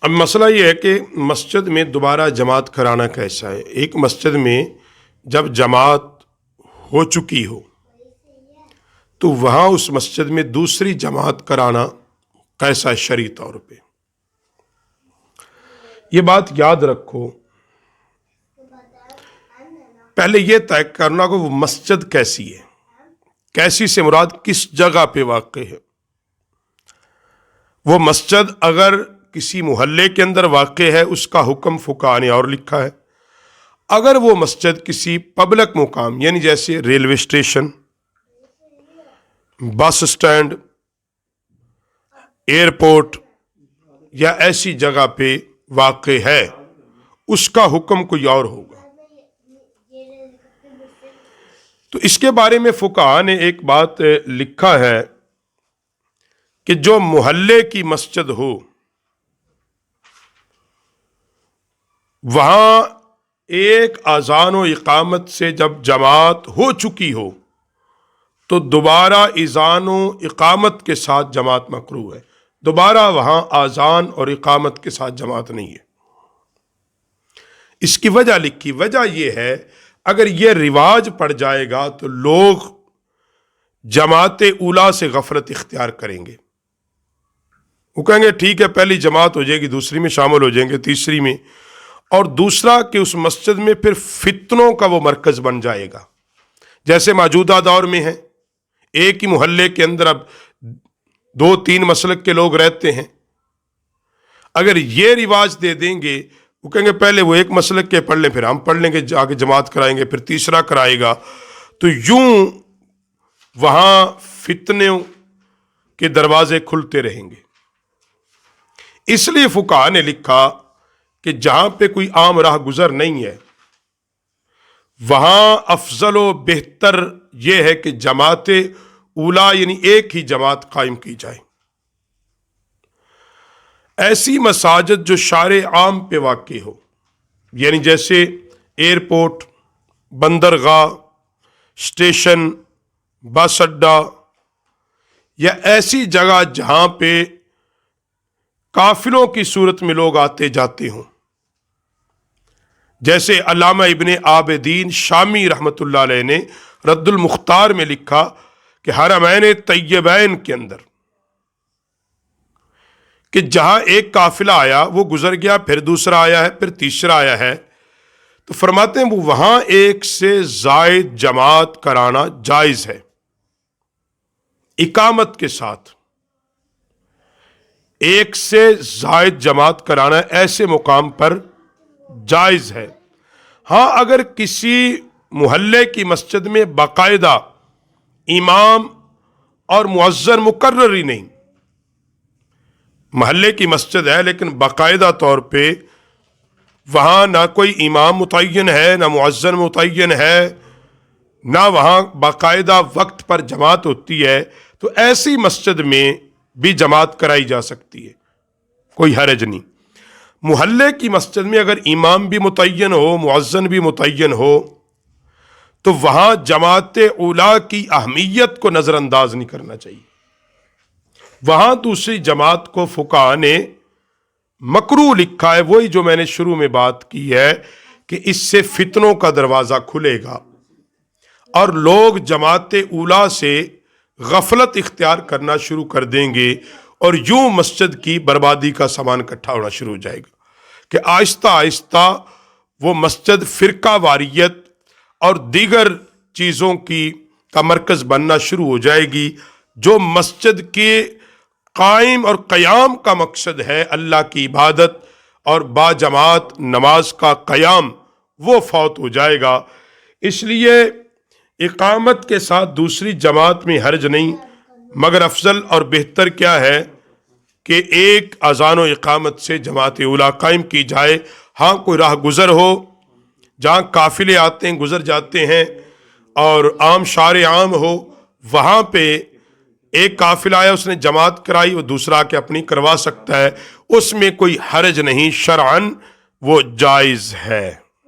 اب مسئلہ یہ ہے کہ مسجد میں دوبارہ جماعت کرانا کیسا ہے۔ ایک مسجد میں جب جماعت ہو چکی ہو تو وہاں اس مسجد میں دوسری جماعت کرانا کیسا ہے شرعی طور پہ۔ یہ بات یاد رکھو، پہلے یہ طے کرنا کہ وہ مسجد کیسی ہے، کیسی سے مراد کس جگہ پہ واقع ہے۔ وہ مسجد اگر کسی محلے کے اندر واقع ہے اس کا حکم فقہاء نے اور لکھا ہے۔ اگر وہ مسجد کسی پبلک مقام یعنی جیسے railway station, bus stand, airport یا ایسی جگہ پہ واقع ہے اس کا حکم کوئی اور ہوگا۔ تو اس کے بارے میں فقہاء نے ایک بات لکھا ہے کہ جو محلے کی مسجد ہو وہاں ایک اذان و اقامت سے جب جماعت ہو چکی ہو تو دوبارہ اذان و اقامت کے ساتھ جماعت مکروہ ہے۔ دوبارہ وہاں اذان اور اقامت کے ساتھ جماعت نہیں ہے۔ اس کی وجہ لکھی، وجہ یہ ہے اگر یہ رواج پڑ جائے گا تو لوگ جماعت اولیٰ سے غفلت اختیار کریں گے۔ وہ کہیں گے ٹھیک ہے پہلی جماعت ہو جائے گی، دوسری میں شامل ہو جائیں گے، تیسری میں، اور دوسرا کہ اس مسجد میں پھر فتنوں کا وہ مرکز بن جائے گا۔ جیسے موجودہ دور میں ہے، ایک ہی محلے کے اندر اب 2-3 مسلک کے لوگ رہتے ہیں۔ اگر یہ رواج دے دیں گے، وہ کہیں گے پہلے وہ ایک مسلک کے پڑھ لیں، پھر ہم پڑھ لیں گے، آگے جماعت کرائیں گے، پھر تیسرا کرائے گا، تو یوں وہاں فتنوں کے دروازے کھلتے رہیں گے۔ اس لیے فقہاء نے لکھا کہ جہاں پہ کوئی عام راہ گزر نہیں ہے وہاں افضل و بہتر یہ ہے کہ جماعت اولیٰ یعنی ایک ہی جماعت قائم کی جائے۔ ایسی مساجد جو شارع عام پہ واقع ہو، یعنی جیسے ایئرپورٹ، بندرگاہ، اسٹیشن، بس اڈا، یا ایسی جگہ جہاں پہ قافلوں کی صورت میں لوگ آتے جاتے ہوں۔ جیسے علامہ ابن عابدین شامی رحمۃ اللہ علیہ نے رد المختار میں لکھا کہ حرمین طیبین کے اندر کہ جہاں ایک قافلہ آیا وہ گزر گیا، پھر دوسرا آیا ہے، پھر تیسرا آیا ہے، تو فرماتے ہیں وہاں ایک سے زائد جماعت کرانا جائز ہے اقامت کے ساتھ۔ ایک سے زائد جماعت کرانا ایسے مقام پر جائز ہے۔ ہاں اگر کسی محلے کی مسجد میں باقاعدہ امام اور مؤذن مقرر ہی نہیں، محلے کی مسجد ہے لیکن باقاعدہ طور پہ وہاں نہ کوئی امام متعین ہے، نہ مؤذن متعین ہے، نہ وہاں باقاعدہ وقت پر جماعت ہوتی ہے، تو ایسی مسجد میں بھی جماعت کرائی جا سکتی ہے، کوئی حرج نہیں۔ محلے کی مسجد میں اگر امام بھی متعین ہو، مؤذن بھی متعین ہو، تو وہاں جماعت اولیٰ کی اہمیت کو نظر انداز نہیں کرنا چاہیے۔ وہاں دوسری جماعت کو فقہاء نے مکروہ لکھا ہے، وہی جو میں نے شروع میں بات کی ہے کہ اس سے فتنوں کا دروازہ کھلے گا اور لوگ جماعت اولیٰ سے غفلت اختیار کرنا شروع کر دیں گے، اور یوں مسجد کی بربادی کا سامان اکٹھا ہونا شروع ہو جائے گا کہ آہستہ آہستہ وہ مسجد فرقہ واریت اور دیگر چیزوں کا مرکز بننا شروع ہو جائے گی۔ جو مسجد کے قائم اور قیام کا مقصد ہے اللہ کی عبادت اور با جماعت نماز کا قیام، وہ فوت ہو جائے گا۔ اس لیے اقامت کے ساتھ دوسری جماعت میں حرج نہیں، مگر افضل اور بہتر کیا ہے کہ ایک اذان و اقامت سے جماعت اولیٰ قائم کی جائے۔ ہاں کوئی راہ گزر ہو جہاں قافلے آتے ہیں گزر جاتے ہیں اور عام شارع عام ہو، وہاں پہ ایک قافلہ آیا اس نے جماعت کرائی، وہ دوسرا کے اپنی کروا سکتا ہے، اس میں کوئی حرج نہیں، شرعاً وہ جائز ہے۔